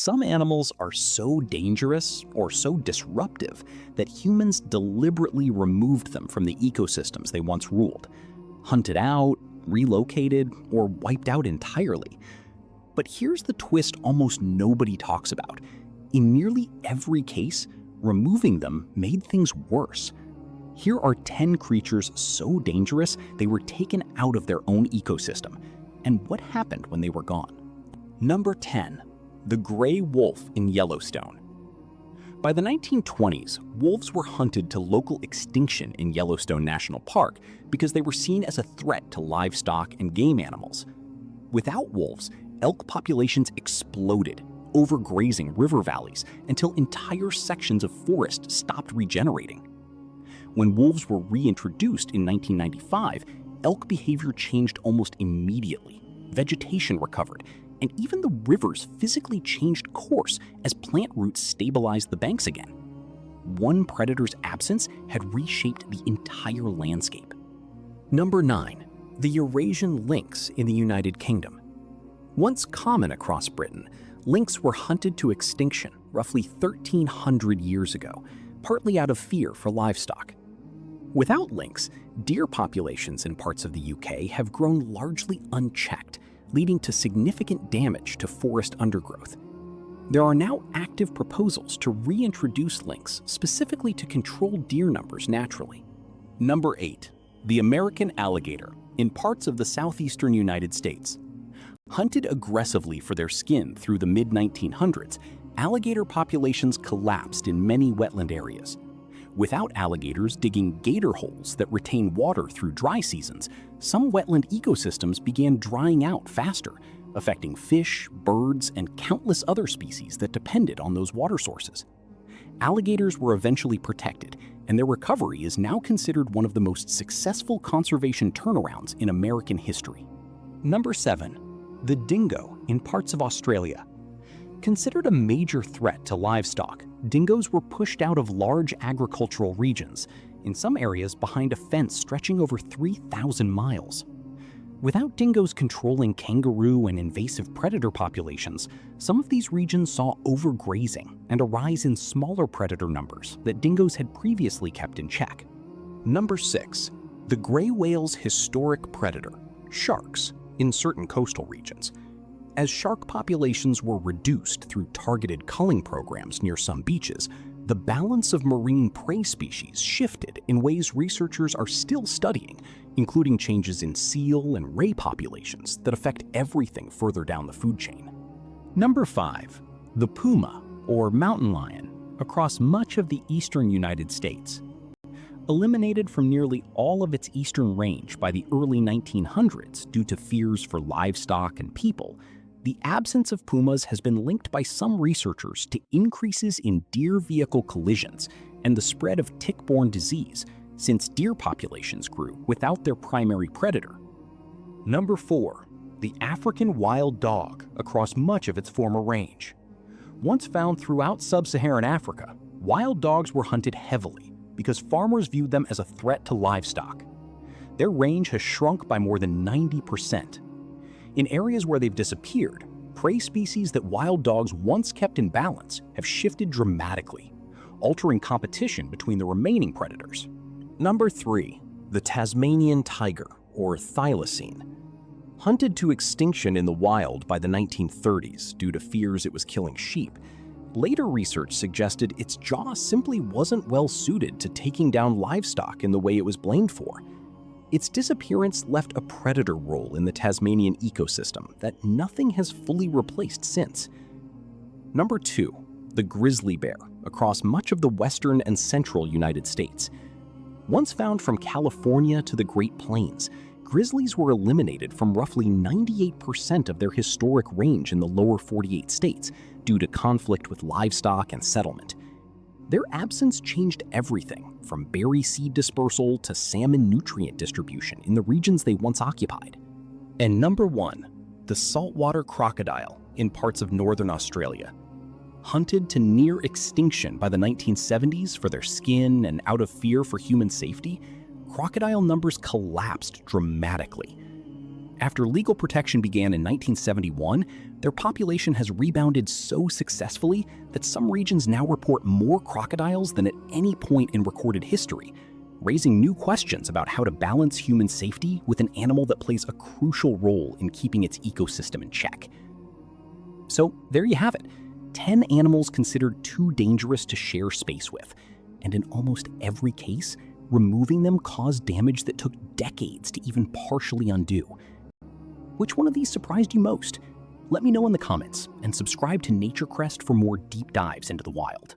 Some animals are so dangerous or so disruptive that humans deliberately removed them from the ecosystems they once ruled, hunted out, relocated, or wiped out entirely. But here's the twist almost nobody talks about. In nearly every case, removing them made things worse. Here are 10 creatures so dangerous they were taken out of their own ecosystem, and what happened when they were gone. Number 10. The gray wolf in Yellowstone. By the 1920s, wolves were hunted to local extinction in Yellowstone National Park because they were seen as a threat to livestock and game animals. Without wolves, elk populations exploded, overgrazing river valleys until entire sections of forest stopped regenerating. When wolves were reintroduced in 1995, elk behavior changed almost immediately. Vegetation recovered, and even the rivers physically changed course as plant roots stabilized the banks again. One predator's absence had reshaped the entire landscape. Number 9. The Eurasian lynx in the United Kingdom. Once common across Britain, lynx were hunted to extinction roughly 1,300 years ago, partly out of fear for livestock. Without lynx, deer populations in parts of the UK have grown largely unchecked, leading to significant damage to forest undergrowth. There are now active proposals to reintroduce lynx specifically to control deer numbers naturally. Number 8. The American alligator in parts of the southeastern United States. Hunted aggressively for their skin through the mid-1900s, alligator populations collapsed in many wetland areas. Without alligators digging gator holes that retain water through dry seasons, some wetland ecosystems began drying out faster, affecting fish, birds, and countless other species that depended on those water sources. Alligators were eventually protected, and their recovery is now considered one of the most successful conservation turnarounds in American history. Number 7. The dingo in parts of Australia. Considered a major threat to livestock, dingoes were pushed out of large agricultural regions, in some areas behind a fence stretching over 3,000 miles. Without dingoes controlling kangaroo and invasive predator populations, some of these regions saw overgrazing and a rise in smaller predator numbers that dingoes had previously kept in check. Number 6. The gray whale's historic predator, sharks, in certain coastal regions. As shark populations were reduced through targeted culling programs near some beaches, the balance of marine prey species shifted in ways researchers are still studying, including changes in seal and ray populations that affect everything further down the food chain. Number 5. The puma, or mountain lion, across much of the eastern United States. Eliminated from nearly all of its eastern range by the early 1900s due to fears for livestock and people, the absence of pumas has been linked by some researchers to increases in deer vehicle collisions and the spread of tick-borne disease, since deer populations grew without their primary predator. Number 4. The African wild dog across much of its former range. Once found throughout sub-Saharan Africa, wild dogs were hunted heavily because farmers viewed them as a threat to livestock. Their range has shrunk by more than 90%. In areas where they've disappeared, prey species that wild dogs once kept in balance have shifted dramatically, altering competition between the remaining predators. Number 3. The Tasmanian tiger, or thylacine. Hunted to extinction in the wild by the 1930s due to fears it was killing sheep, later research suggested its jaw simply wasn't well suited to taking down livestock in the way it was blamed for. Its disappearance left a predator role in the Tasmanian ecosystem that nothing has fully replaced since. Number 2. The grizzly bear, across much of the western and central United States. Once found from California to the Great Plains, grizzlies were eliminated from roughly 98% of their historic range in the lower 48 states due to conflict with livestock and settlement. Their absence changed everything from berry seed dispersal to salmon nutrient distribution in the regions they once occupied. And number 1, the saltwater crocodile in parts of northern Australia. Hunted to near extinction by the 1970s for their skin and out of fear for human safety, crocodile numbers collapsed dramatically. After legal protection began in 1971, their population has rebounded so successfully that some regions now report more crocodiles than at any point in recorded history, raising new questions about how to balance human safety with an animal that plays a crucial role in keeping its ecosystem in check. So there you have it, 10 animals considered too dangerous to share space with, and in almost every case, removing them caused damage that took decades to even partially undo. Which one of these surprised you most? Let me know in the comments, and subscribe to NatureCrest for more deep dives into the wild.